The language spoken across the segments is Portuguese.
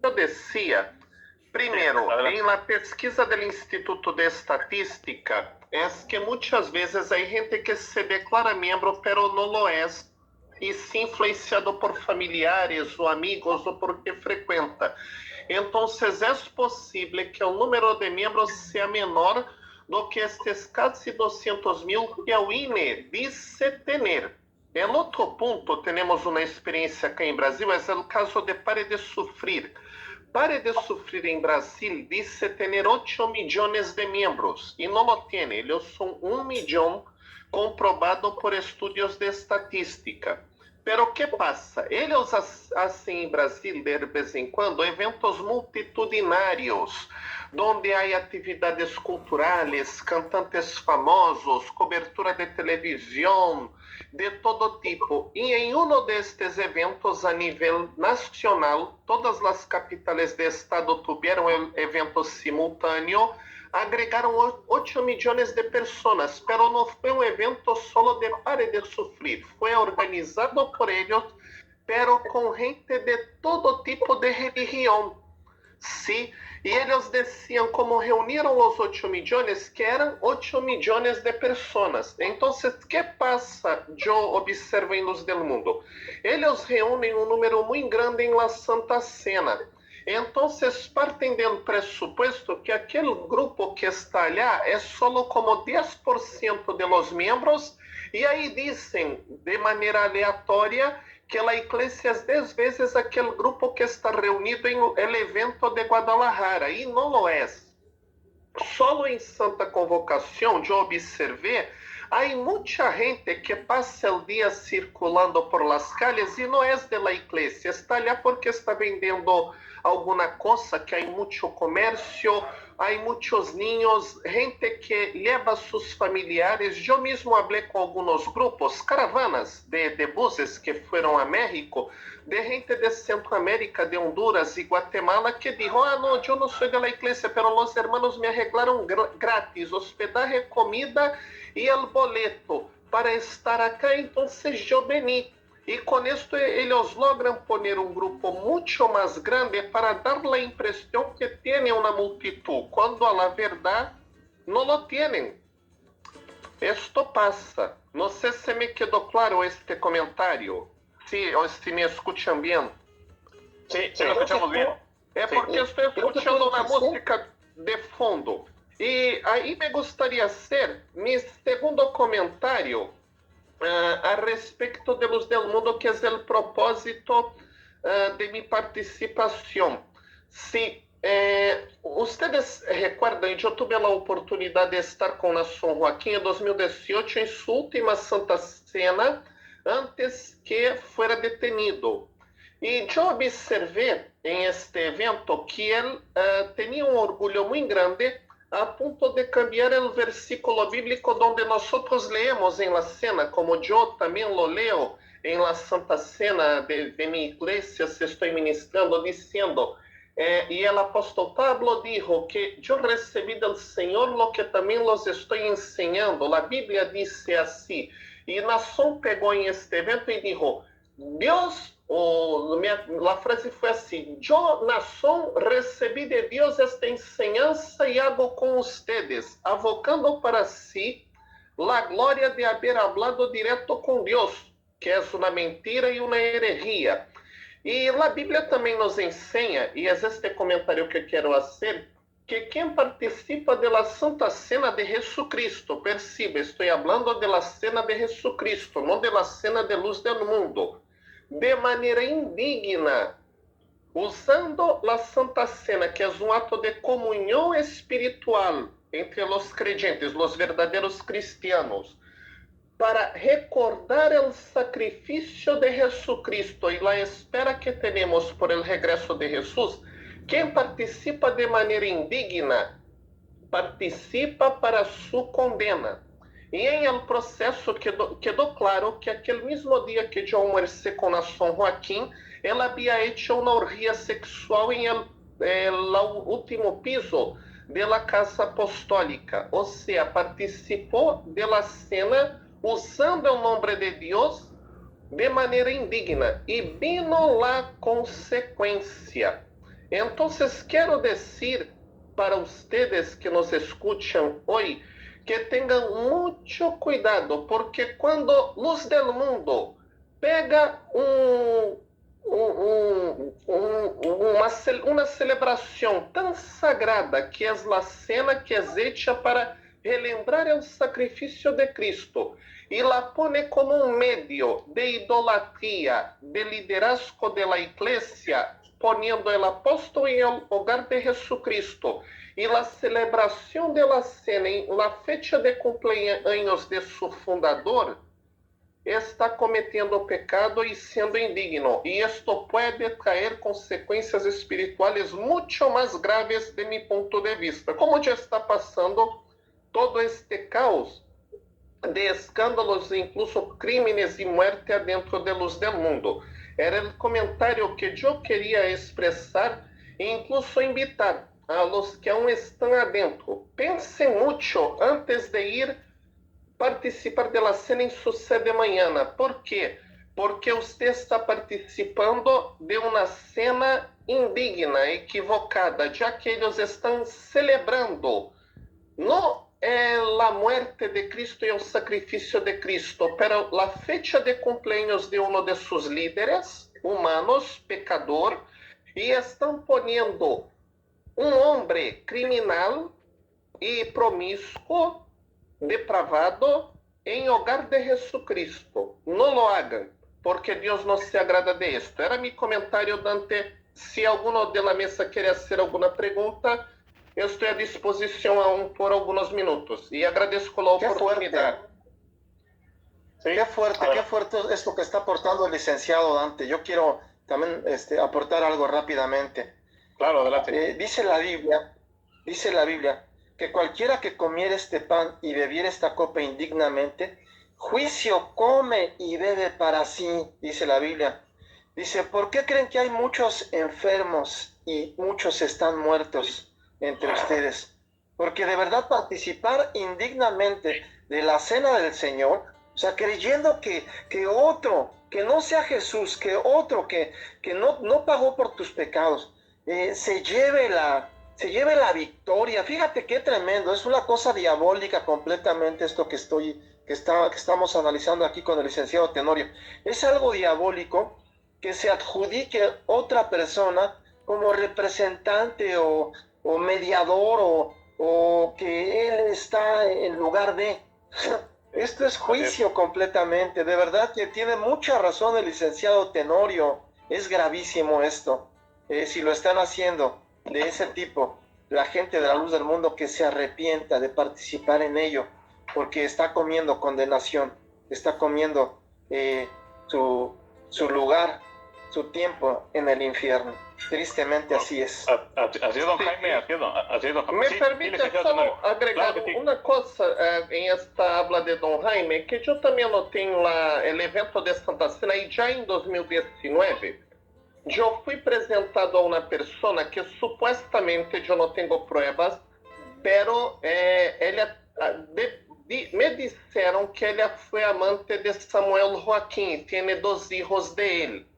eu decía, primero, en la pesquisa del Instituto de Estadística, es que muchas veces hay gente que se declara miembro, pero no lo es, y sí influenciado por familiares o amigos o porque frecuenta. Entonces, es posible que el número de miembros sea menor do que estes casi 200.000 que el INE dice tener. En outro ponto, temos uma experiência aqui em Brasil, é o caso de Pare de Sufrir. Pare de Sufrir em Brasil dice ter 8 milhões de membros, e não lo tiene. Eles são 1 milhão comprovado por estudos de estatística. Pero o que passa? Eles, assim, em Brasil, de vez em quando, eventos multitudinários, onde há atividades culturais, cantantes famosos, cobertura de televisão, de todo tipo. E em um destes eventos a nível nacional, todas as capitais de estado tiveram eventos simultâneos, agregaram 8 milhões de pessoas, pero não foi um evento solo de Pare de Sufrir, foi organizado por eles, pero com gente de todo tipo de religião. Sim, e eles diziam como reuniram os 8 milhões, que eram 8 milhões de pessoas. Então, o que passa? Eu observo em luz do mundo. Eles reúnem um número muito grande em la Santa Cena. Então, partem do pressuposto que aquele grupo que está lá é solo como 10% de los membros, e aí dizem, de maneira aleatória, que a igreja é 10 vezes aquele grupo que está reunido em el evento de Guadalajara, e não lo é. Solo em Santa Convocação, eu observei, há muita gente que passa o dia circulando por las calles e não é de la igreja, está lá porque está vendendo alguma coisa, que há muito comércio, há muitos niños, gente que leva seus familiares. Eu mesmo falei com alguns grupos, caravanas de buses que foram a México, de gente de Centroamérica, de Honduras e Guatemala, que dijo, não, eu não sou de la igreja, pero os hermanos me arreglaram grátis, hospedaje, comida e el boleto para estar acá, então eu veni. E com isto eles logram poner um grupo muito mais grande para dar a impressão que têm uma multitud, quando a verdade não lo tienen. Esto passa. Não sei se me quedou claro este comentário. Se me escutam bem. Sí, lo escuchamos bien. É porque estou escutando uma música de fundo. E aí me gostaria de ser meu segundo comentário a respeito de Luz del Mundo, que é o propósito de minha participação. Se ustedes recuerdan, eu tive a oportunidade de estar com Nação Joaquim em 2018 em sua última Santa Cena, antes que fuera detenido. E eu observei em este evento que ele tinha um orgulho muito grande a ponto de cambiar o versículo bíblico onde nós leemos em la cena, como eu também lo leo em la Santa Cena de minha igreja, se estou ministrando, dizendo, e o apóstolo Pablo dijo que eu recebi do Senhor lo que também los estou ensinando. A Bíblia disse assim, e Nação pegou em este evento e dijo, Deus, a frase foi assim, eu, Nação, recebi de Deus esta enseñança e hago com ustedes, avocando para si a glória de haber hablado direto com Deus, que é uma mentira e uma herejia. E a Bíblia também nos ensina, e é este comentário que quero fazer, que quem participa da Santa Cena de Jesucristo, perceba, estou falando da Cena de Jesucristo, não da Cena de Luz do Mundo, de maneira indigna, usando a Santa Cena, que é um ato de comunhão espiritual entre os creyentes, os verdadeiros cristianos, para recordar o sacrifício de Jesucristo e a espera que temos por el regresso de Jesus, quem participa de maneira indigna, participa para sua condena. E em el processo quedou claro que aquele mesmo dia que eu almorcei com Nação Joaquim, ela havia hecho uma orgia sexual em el último piso de la Casa Apostólica. Ou seja, participou da cena usando o nome de Deus de maneira indigna. E vino a consequência. Entonces, quiero decir para ustedes que nos escuchan hoy que tengan mucho cuidado, porque cuando Luz del Mundo pega uma celebração tão sagrada que é a cena que é hecha para relembrar o sacrifício de Cristo e la pone como um meio de idolatria, de liderazgo de la iglesia, poniendo el apóstol en el hogar de Jesucristo y la celebración de la cena en la fecha de cumpleaños de su fundador, está cometendo pecado e sendo indigno. E isto pode trazer consequências espirituais muito mais graves de meu ponto de vista. Como já está passando todo este caos de escândalos, incluso crímenes e muerte dentro de Luz del Mundo. Era o comentário que eu queria expressar e incluso invitar a los que aún estão adentro. Pensem muito antes de ir participar da cena em sua sede mañana. Por quê? Porque você está participando de uma cena indigna, equivocada, já que eles estão celebrando não a muerte de Cristo e o sacrifício de Cristo, pero la fecha de cumpleaños de uno de sus líderes humanos, pecador, e estão poniendo um homem criminal e promíscuo, depravado, em hogar de Jesucristo. Não lo hagan, porque Deus não se agrada de esto. Era meu comentário, Dante. Se alguno de la mesa quer fazer alguma pergunta, eu estou à disposição aún por alguns minutos. E agradeço a oportunidade. Qué fuerte esto que está aportando el licenciado Dante. Yo quiero también aportar algo rápidamente. Claro, adelante. Dice la Biblia, que cualquiera que comiera este pan y bebiera esta copa indignamente, juicio come y bebe para sí, dice la Biblia. Dice, ¿por qué creen que hay muchos enfermos y muchos están muertos entre ustedes? Porque de verdad participar indignamente de la cena del Señor, o sea, creyendo que otro, que no sea Jesús, que otro, que no pagó por tus pecados, se lleve la victoria. Fíjate qué tremendo, es una cosa diabólica completamente esto que estamos analizando aquí con el licenciado Tenorio. Es algo diabólico que se adjudique otra persona como representante o mediador o que él está en lugar de... Esto es juicio completamente. De verdad que tiene mucha razón el licenciado Tenorio. Es gravísimo esto. Si lo están haciendo de ese tipo, la gente de la Luz del Mundo que se arrepienta de participar en ello, porque está comiendo condenación, está comiendo su lugar, su tiempo en el infierno. Tristemente así es. Así es, don Jaime, así es, don Jaime. Me permite só agregar uma coisa em esta habla de Don Jaime, que eu também notei lá o evento de Santa Cena e já em 2019 eu fui apresentado a uma pessoa que supostamente eu não tenho provas, pero me disseram que ela foi amante de Samuel Joaquim e tem 2 filhos de ele.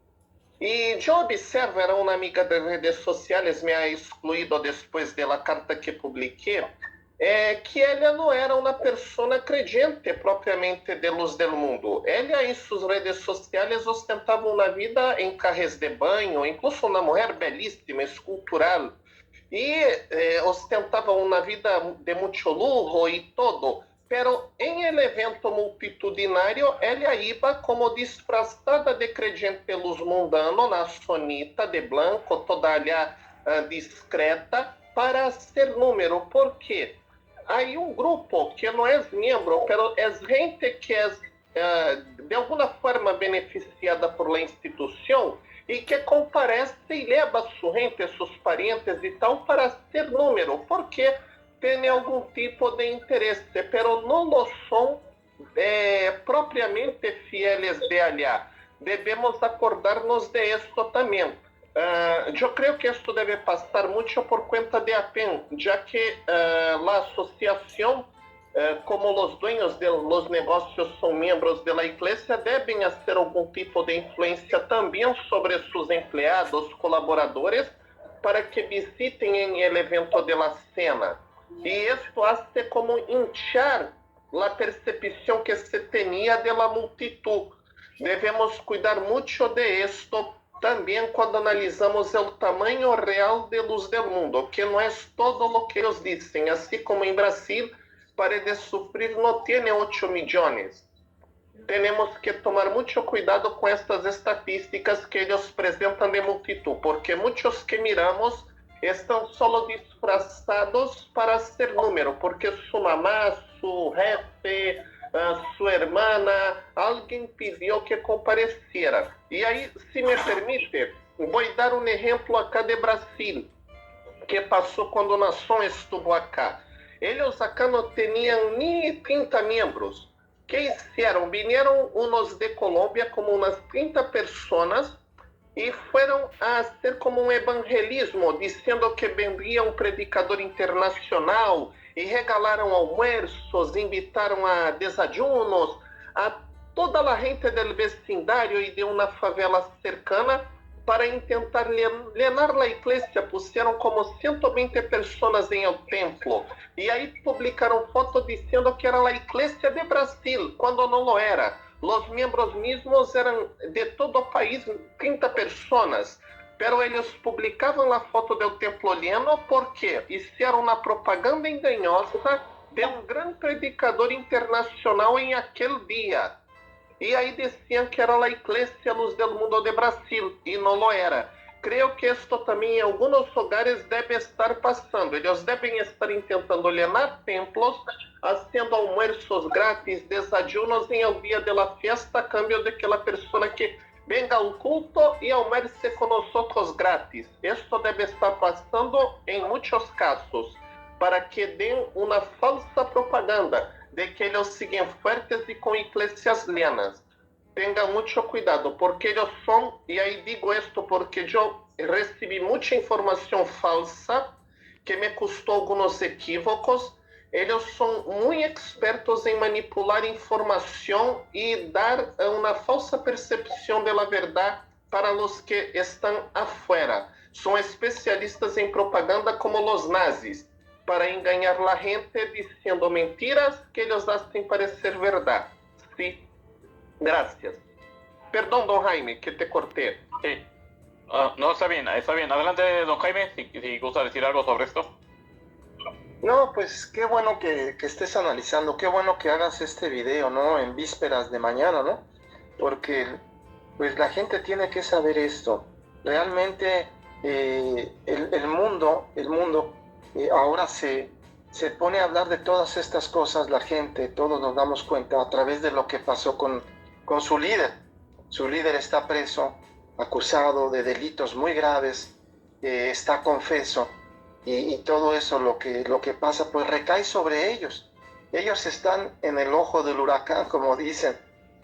E eu observo, era uma amiga de redes sociais, me ha excluído depois da carta que publiquei, que ela não era uma pessoa creyente propriamente de Luz del Mundo. Ela em suas redes sociais ostentava uma vida em carros de banho, incluso uma mulher belíssima, escultural, e ostentava uma vida de muito lujo e todo. Pero em el evento multitudinário, ela iba como disfrazada de creyente luz mundano, na sonita de blanco, toda allá discreta, para ser número. Por quê? Há um grupo que não é membro, pero é gente que é de alguma forma beneficiada por la instituição e que comparece e leva sua gente, seus parentes e tal, para ser número. Por quê? Tem algum tipo de interesse, pero não lo são propriamente fieles de allá. Devemos acordar-nos de esto também. Eu creio que isto deve passar muito por conta de APEN, já que a associação, como os dueños de los negócios são membros da igreja, devem ter algum tipo de influência também sobre seus empregados, colaboradores, para que visiten en el evento de la cena. Y esto hace como hinchar la percepción que se tenía de la multitud. Debemos cuidar mucho de esto también cuando analizamos el tamaño real de los del mundo, que no es todo lo que ellos dicen, así como en Brasil, Paredes de Sufrir no tiene 8 millones. Tenemos que tomar mucho cuidado con estas estadísticas que ellos presentan de multitud, porque muchos que miramos están solo disfrazados para hacer número, porque su mamá, su jefe, su hermana, alguien pidió que compareciera. Y ahí, si me permite, voy a dar un ejemplo acá de Brasil, que pasó cuando Nación estuvo acá. Ellos acá no tenían ni 30 miembros. ¿Qué hicieron? Vinieron unos de Colombia, como unas 30 personas, y fueron a hacer como un evangelismo, diciendo que vendría un predicador internacional, y regalaron almuerzos, invitaron a desayunos a toda la gente del vecindario y de una favela cercana para intentar llenar la iglesia. Pusieron como 120 personas en el templo. Y ahí publicaron fotos diciendo que era la iglesia de Brasil, cuando no lo era. Los miembros mismos eran de todo el país, 30 personas. Pero ellos publicaban la foto del templo lleno porque hicieron una propaganda engañosa de un gran predicador internacional en aquel día. Y ahí decían que era la Iglesia Luz del Mundo de Brasil, y no lo era. Creo que esto también en algunos hogares debe estar pasando. Ellos deben estar intentando llenar templos, haciendo almuerzos grátis, desayunos en el día de la fiesta, a cambio de que la persona que venga al culto y almuerce con nosotros gratis. Esto debe estar pasando en muchos casos, para que den una falsa propaganda de que ellos siguen fuertes y con iglesias llenas. Tengan mucho cuidado, porque ellos son, y ahí digo esto porque yo recibí mucha información falsa, que me costó algunos equívocos. Ellos son muy expertos en manipular información y dar una falsa percepción de la verdad para los que están afuera. Son especialistas en propaganda como los nazis, para engañar a la gente diciendo mentiras que ellos hacen parecer verdad. Sí, gracias. Perdón, don Jaime, que te corté. Sí. No, está bien, está bien. Adelante, don Jaime, si gusta decir algo sobre esto. No, pues qué bueno que estés analizando, qué bueno que hagas este video, ¿no? En vísperas de mañana, ¿no? Porque pues la gente tiene que saber esto. Realmente el mundo ahora se pone a hablar de todas estas cosas, la gente, todos nos damos cuenta a través de lo que pasó con su líder. Su líder está preso, acusado de delitos muy graves, está confeso, y todo eso lo que pasa pues recae sobre ellos. Ellos están en el ojo del huracán, como dicen,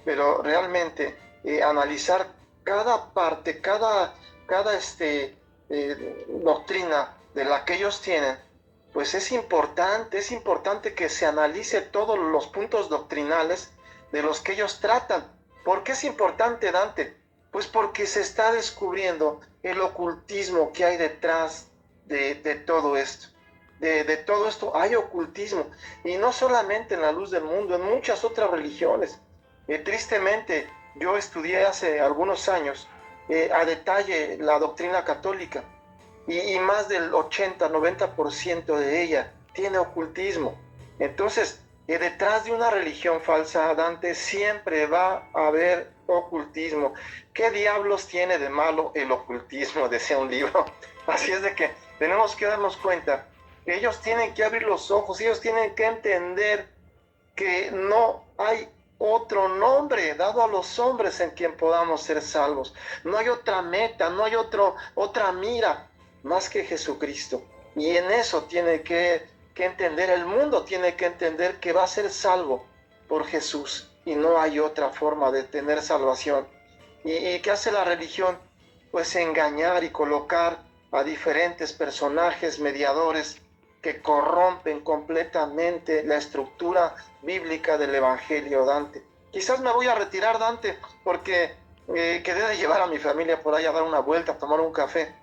pero realmente analizar cada parte, cada doctrina de la que ellos tienen, pues es importante que se analice todos los puntos doctrinales de los que ellos tratan. ¿Por qué es importante, Dante? Pues porque se está descubriendo el ocultismo que hay detrás de todo esto. De todo esto hay ocultismo, y no solamente en la Luz del Mundo, en muchas otras religiones. Tristemente, yo estudié hace algunos años a detalle la doctrina católica, y más del 80-90% de ella tiene ocultismo. Entonces, detrás de una religión falsa, Dante, siempre va a haber ocultismo. ¿Qué diablos tiene de malo el ocultismo? Decía un libro. Así es de que tenemos que darnos cuenta que ellos tienen que abrir los ojos, ellos tienen que entender que no hay otro nombre dado a los hombres en quien podamos ser salvos. No hay otra meta, no hay otra mira más que Jesucristo. Y en eso tiene que entender el mundo, tiene que entender que va a ser salvo por Jesús, y no hay otra forma de tener salvación. ¿Y qué hace la religión? Pues engañar y colocar a diferentes personajes mediadores que corrompen completamente la estructura bíblica del Evangelio, Dante. Quizás me voy a retirar, Dante, porque quedé de llevar a mi familia por ahí a dar una vuelta, a tomar un café.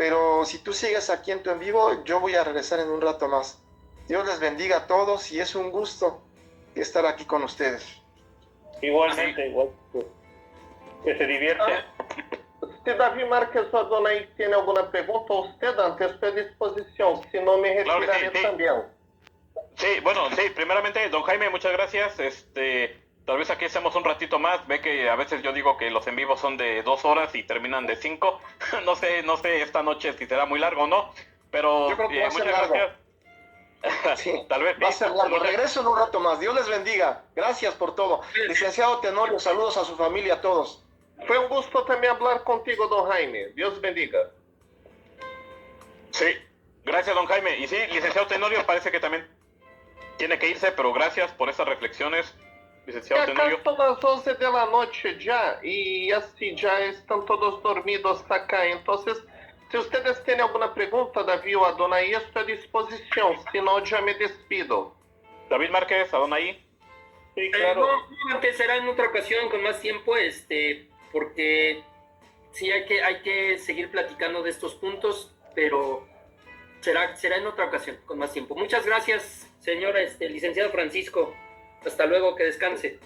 pero si tú sigues aquí en tu en vivo, yo voy a regresar en un rato más. Dios les bendiga a todos y es un gusto estar aquí con ustedes. Igualmente, igual. Que se divierte. Se Davi Marques Adonai tiene alguna pregunta, usted antes estoy a disposición, si no me Claro que retiraré sí. también. Sí, bueno, sí, primeramente, don Jaime, muchas gracias. Tal vez aquí hacemos un ratito más. Ve que a veces yo digo que los en vivos son de 2 horas y terminan de 5. No sé esta noche si será muy largo o no, pero Yo creo que va a ser muchas largo. gracias. Sí, Tal vez va a ser largo. muchas- Regreso en un rato más. Dios les bendiga. Gracias por todo. Licenciado Tenorio, saludos a su familia, a todos. Fue un gusto también hablar contigo, don Jaime. Dios bendiga. Sí, gracias, don Jaime. Y sí, licenciado Tenorio parece que también tiene que irse, pero gracias por esas reflexiones, Y licenciado acá Tenorio. son las 11 de la noche ya, y así ya están todos dormidos acá. Entonces, si ustedes tienen alguna pregunta, David o Adonai, estoy a disposición. Si no, ya me despido. David Márquez, Adonai. Sí, claro. No, antes será en otra ocasión con más tiempo, porque sí hay que seguir platicando de estos puntos, pero será en otra ocasión con más tiempo. Muchas gracias, señor licenciado Francisco. Hasta luego, que descanse.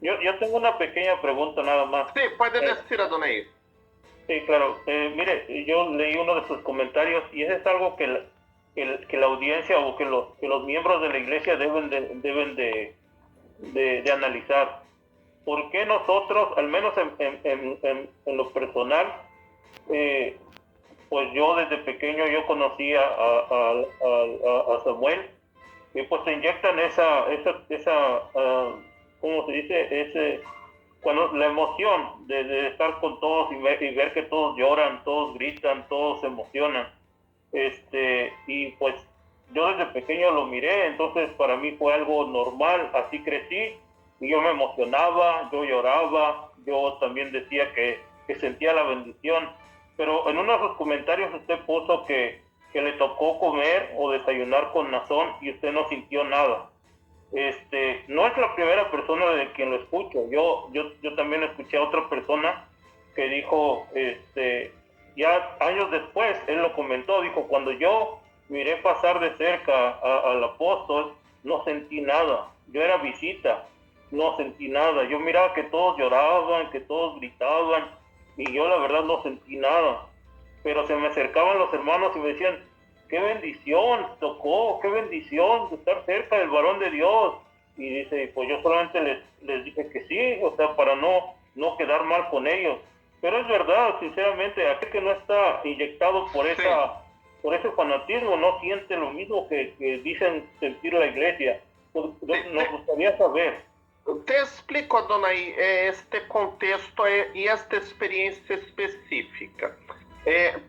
Yo tengo una pequeña pregunta nada más. Sí, puede decir, Adonai. Sí, claro. Mire, yo leí uno de sus comentarios y eso es algo que la audiencia o que los miembros de la iglesia deben de analizar. ¿Por qué nosotros, al menos en lo personal, pues yo desde pequeño yo conocí a Samuel y pues te inyectan ¿cómo se dice? Cuando la emoción de estar con todos y ver que todos lloran, todos gritan, todos se emocionan. Y pues yo desde pequeño lo miré, entonces para mí fue algo normal, así crecí y yo me emocionaba, yo lloraba, yo también decía que sentía la bendición, pero en uno de sus comentarios usted puso que le tocó comer o desayunar con Nazón y usted no sintió nada. No es la primera persona de quien lo escucho. Yo también escuché a otra persona que dijo, ya años después, él lo comentó, dijo, cuando yo miré pasar de cerca al apóstol, no sentí nada. Yo era visita, no sentí nada. Yo miraba que todos lloraban, que todos gritaban, y yo la verdad no sentí nada. Pero se me acercaban los hermanos y me decían, qué bendición tocó, qué bendición de estar cerca del varón de Dios. Y dice, pues yo solamente les dije que sí, o sea, para no quedar mal con ellos. Pero es verdad, sinceramente, aquel que no está inyectado por ese fanatismo no siente lo mismo que dicen sentir la iglesia. Nos gustaría saber. Te explico, Adonai, este contexto e esta experiência específica.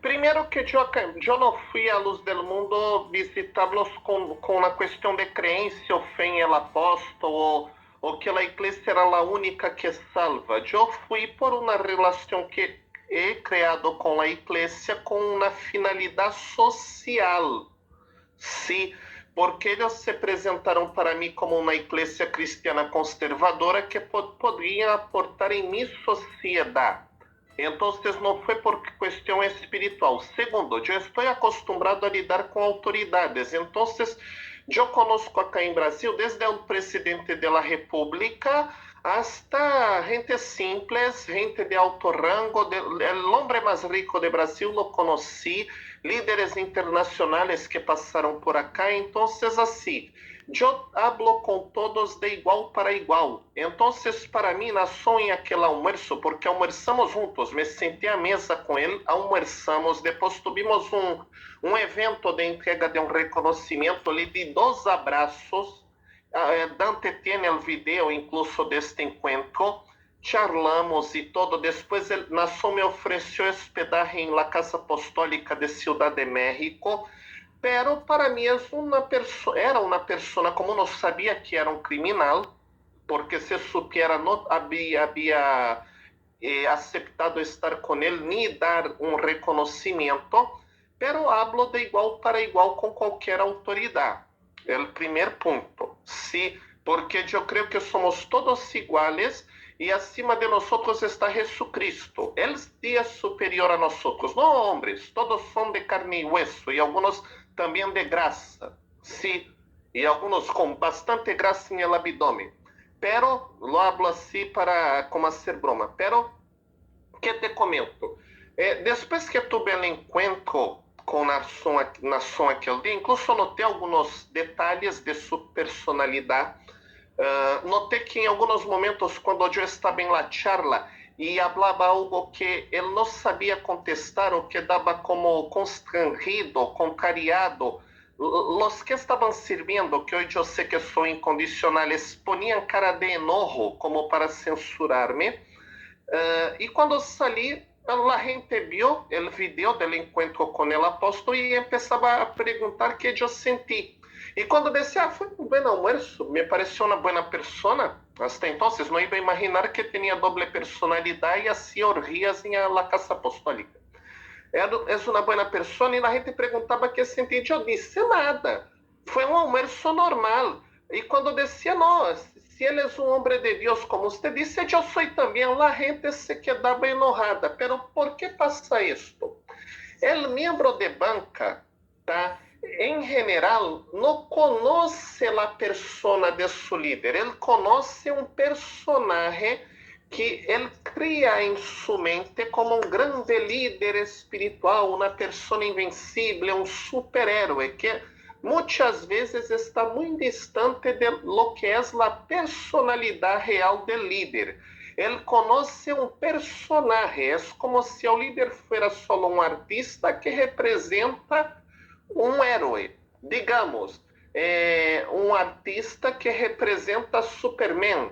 Primeiro que eu não fui à Luz del Mundo visitá-los com a questão de crença ou fé em el apóstolo ou que a igreja era a única que salva. Eu fui por uma relação que he criado com a igreja com uma finalidade social. Sim, porque eles se apresentaram para mim como uma igreja cristiana conservadora que poderia aportar em minha sociedade. Então, não foi por questão espiritual. Segundo, eu estou acostumado a lidar com autoridades. Então, eu conosco acá em Brasil, desde o presidente da República hasta gente simples, gente de alto rango. O homem mais rico do Brasil lo conheci, líderes internacionais que passaram por acá. Então, assim, eu hablo com todos de igual para igual. Então, para mim, nasceu em aquele almoço, porque almoçamos juntos, me sentei à mesa com ele, almoçamos, depois tivemos um evento de entrega de um reconhecimento, lhe di 2 abraços. Dante tem o vídeo, incluso deste encontro, charlamos e todo. Depois, Nação me ofereceu hospedaje em la Casa Apostólica de Ciudad de México. Pero para mim era uma pessoa, como não sabia que era um criminal, porque se supiera não havia aceitado estar com ele nem dar um reconhecimento, pero hablo de igual para igual com qualquer autoridade. É o primeiro ponto. Sim, porque eu creio que somos todos iguais y acima de nosotros está Jesucristo. Él es superior a nosotros, no hombres, todos son de carne y hueso, y algunos también de grasa, sí, y algunos con bastante grasa en el abdomen. Pero, lo hablo así para como hacer broma, pero, ¿qué te comento? Después que tuve el encuentro con Nason aquel día, incluso noté algunos detalles de su personalidad. Noté que em alguns momentos, quando eu estava em la charla e falava algo que ele não sabia contestar ou que dava como constrangido, contrariado, os que estavam servindo, que hoje eu sei que sou incondicional, eles poniam cara de enojo como para censurar-me. E quando saí, a gente viu o vídeo do encontro com o apóstolo e começava a perguntar o que eu senti. E quando decía, foi um bom almoço, me pareceu uma boa persona. Hasta entonces não iba a imaginar que tinha doble personalidade e hacía orgias em la casa apostólica. É uma boa persona e a gente perguntava o que sentia. Eu disse nada. Foi um almoço normal. E quando decía, não, se ele é um homem de Deus, como você disse, eu sou também. A gente se quedava enojada. Pero por que passa isto? El membro de banca, tá? Em geral, não conhece a persona de seu líder, ele conhece um personagem que ele cria em sua mente como um grande líder espiritual, uma persona invencível, um super-héroe que muitas vezes está muito distante de lo que é a personalidade real do líder. Ele conhece um personagem, é como se o líder fosse só um artista que representa um herói, digamos, um artista que representa Superman.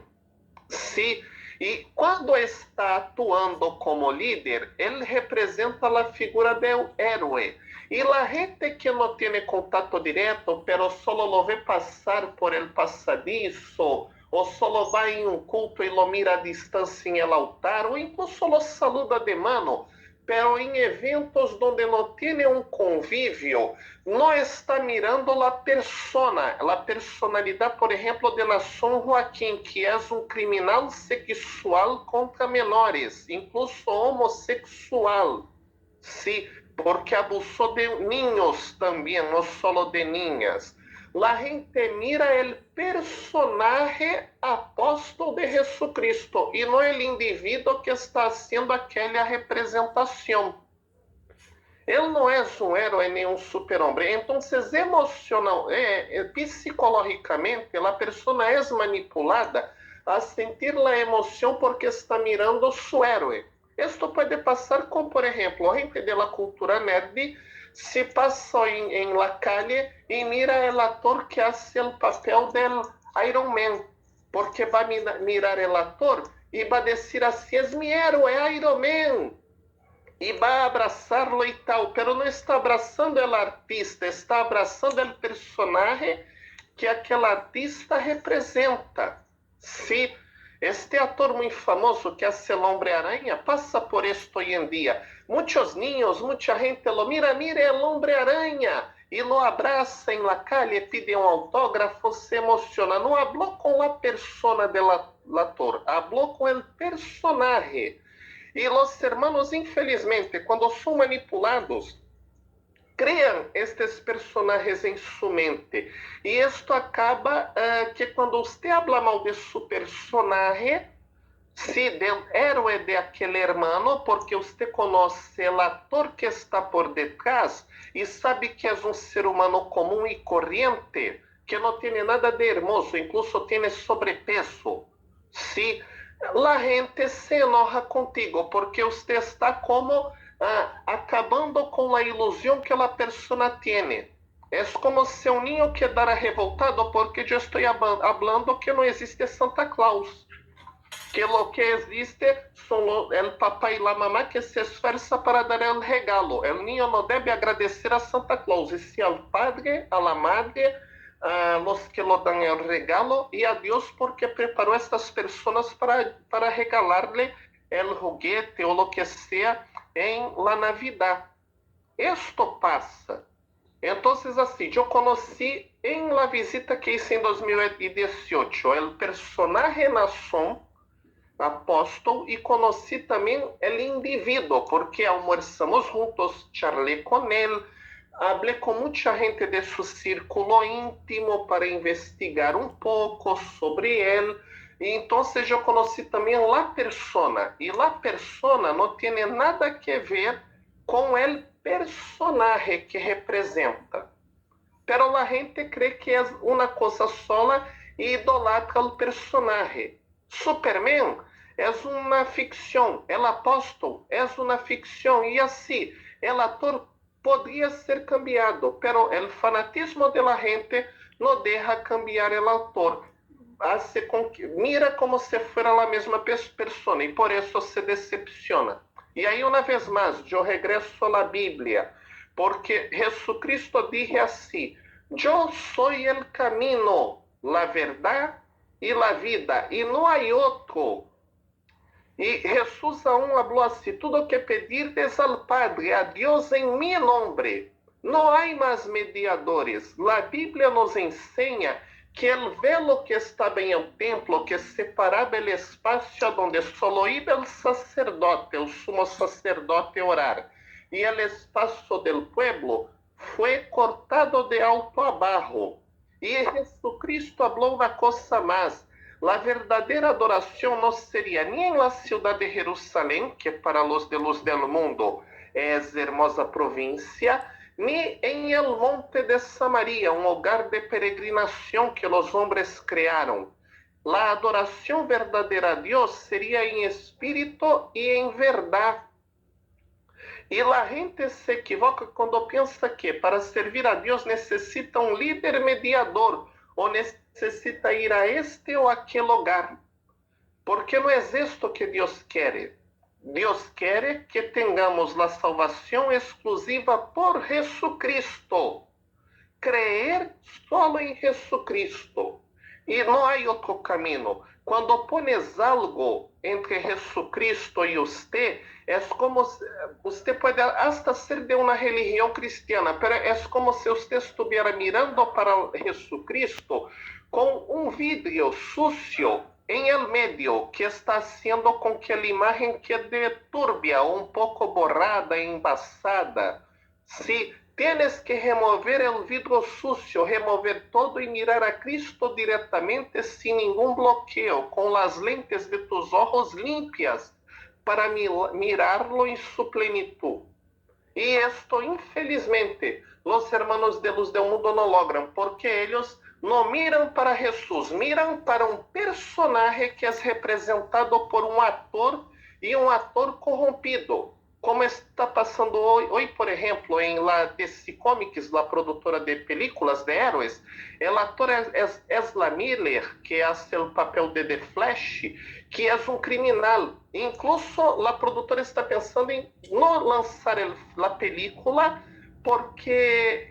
Sim, e quando está atuando como líder, ele representa a figura do herói. E a gente que não tem contato direto, pero solo lo vê passar por el passadizo, ou solo vai em um culto e lo mira a distância em el altar, ou incluso lo saluda de mano, pero em eventos onde não tem um convívio, não está mirando a persona, a personalidade, por exemplo, de Nason Joaquim, que é um criminal sexual contra menores, incluso homossexual, sim, porque abusou de niños também, não só de niñas. La gente mira el personaje apóstolo de Jesucristo e não o indivíduo que está haciendo aquela representação. Ele não é um herói nem um super-homem. Então, psicologicamente, a pessoa é manipulada a sentir a emoção porque está mirando seu herói. Isto pode passar com, por exemplo, a gente da cultura nerd se passa em la calle e mira o ator que hace o papel del Iron Man, porque vai mirar o ator e vai dizer assim, é meu herói, Iron Man, e vai abraçá-lo e tal, pero não está abraçando o artista, está abraçando o personagem que aquele artista representa. Se este ator muito famoso que hace el Hombre-Aranha passa por esto hoje em dia. Muitos niños, muita gente lo mira el Hombre-Aranha e lo abraça em la calle, pide um autógrafo, se emociona. Não habló com a persona del ator, habló com el personaje. E os hermanos, infelizmente, quando são manipulados, criam estes personagens em sua mente. E isto acaba que quando você habla mal de seu personagem, se del héroe de aquele hermano, porque você conhece o ator que está por detrás e sabe que é um ser humano comum e corriente, que não tem nada de hermoso, incluso tem sobrepeso. Se a gente se enoja contigo, porque você está como acabando com a ilusão que a pessoa tem. É como se um niño quedara revoltado porque eu estou falando que não existe Santa Claus. Que lo que existe son el papá y la mamá que se esfuerza para dar el regalo. El niño no debe agradecer a Santa Claus, y sí al padre, a la madre, a los que lo dan el regalo, y a Dios porque preparó a estas personas para regalarle el juguete o lo que sea en la Navidad. Esto pasa. Entonces, assim, eu conheci em la visita que hice em 2018 el personaje Nason, apóstolo e conheci também o indivíduo, porque almoçamos juntos, charlei com ele, hablé com muita gente de seu círculo íntimo para investigar um pouco sobre ele. E então eu conheci também a persona. E a persona não tem nada que ver com o personagem que representa. Pero a gente crê que é uma coisa sola e idolatra o personagem. Superman é uma ficção, o apóstolo é uma ficção, e assim, o ator podría ser cambiado, pero el fanatismo de la gente no deja cambiar el autor. Hace con que, mira como se fuera la misma persona y por eso se decepciona. Y ahí una vez más, yo regreso a la Biblia, porque Jesucristo dije así, yo soy el camino, la verdad y la vida, y no hay otro. E Jesus aún habló así, tudo que pedirdes al Padre, a Dios en mi nombre. No hay más mediadores. La Biblia nos enseña que el velo que estaba en el templo, que separaba el espacio donde solo iba el sacerdote, el sumo sacerdote orar, y el espacio del pueblo, fue cortado de alto abajo. Y Jesucristo habló una cosa más. La verdadera adoración no sería ni en la ciudad de Jerusalén, que para los de luz del mundo es hermosa provincia, ni en el monte de Samaria, un hogar de peregrinación que los hombres crearon. La adoración verdadera a Dios sería en espíritu y en verdad. Y la gente se equivoca cuando piensa que para servir a Dios necesita un líder mediador, ou necessita ir a este ou aquele lugar. Porque não é isto que Deus quer. Deus quer que tenhamos a salvação exclusiva por Jesucristo. Creer solo em Jesucristo. E não há outro caminho. Quando pones algo entre Jesucristo e você, é como você pode hasta ser de uma religião cristiana, pero é como se você estivesse mirando para Jesucristo com um vidro sucio em el medio que está haciendo com que a imagem quede turbia, um pouco borrada, embaçada. Se tienes que remover el vidro sucio, remover todo e mirar a Cristo diretamente sem nenhum bloqueio, com as lentes de tus ojos limpias, para mirarlo em su plenitud. E esto, infelizmente, los hermanos de luz del mundo no logran, porque ellos no miran para Jesus, miran para um personagem que é representado por um ator e um ator corrompido. Como está passando hoje, por exemplo, em la DC Comics, la produtora de películas de héroes, el ator es Ezra Miller, que hace o papel de The Flash, que é um criminal. Incluso a produtora está pensando em não lançar a película porque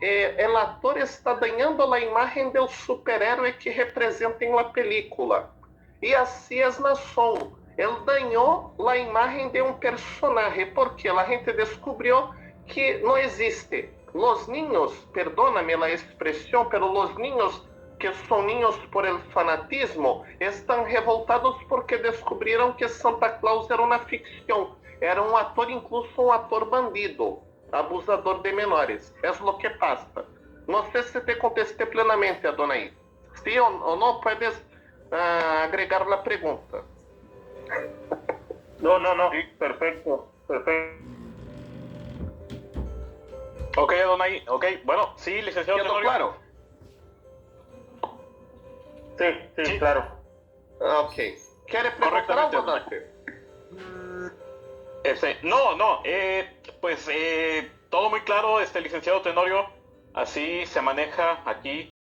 o ator está ganhando a imagem do super-héroe que representa em la película. E assim é na som. Ele ganhou a imagem de um personagem, porque a gente descobriu que não existe. Los niños, perdóname a expressão, pero los niños que são niños por el fanatismo, estão revoltados porque descobriram que Santa Claus era uma ficção. Era um ator, incluso um ator bandido, abusador de menores. É o que passa. Não sei se te contestei plenamente, Adonai. Se ou não, puedes agregar a pergunta. No, perfecto. Ok, Adonai, ok, bueno, sí, licenciado ¿Quedó Tenorio. claro? Sí, claro. Ok. ¿Quiere preguntar algo, Dante? No, pues todo muy claro, licenciado Tenorio, así se maneja aquí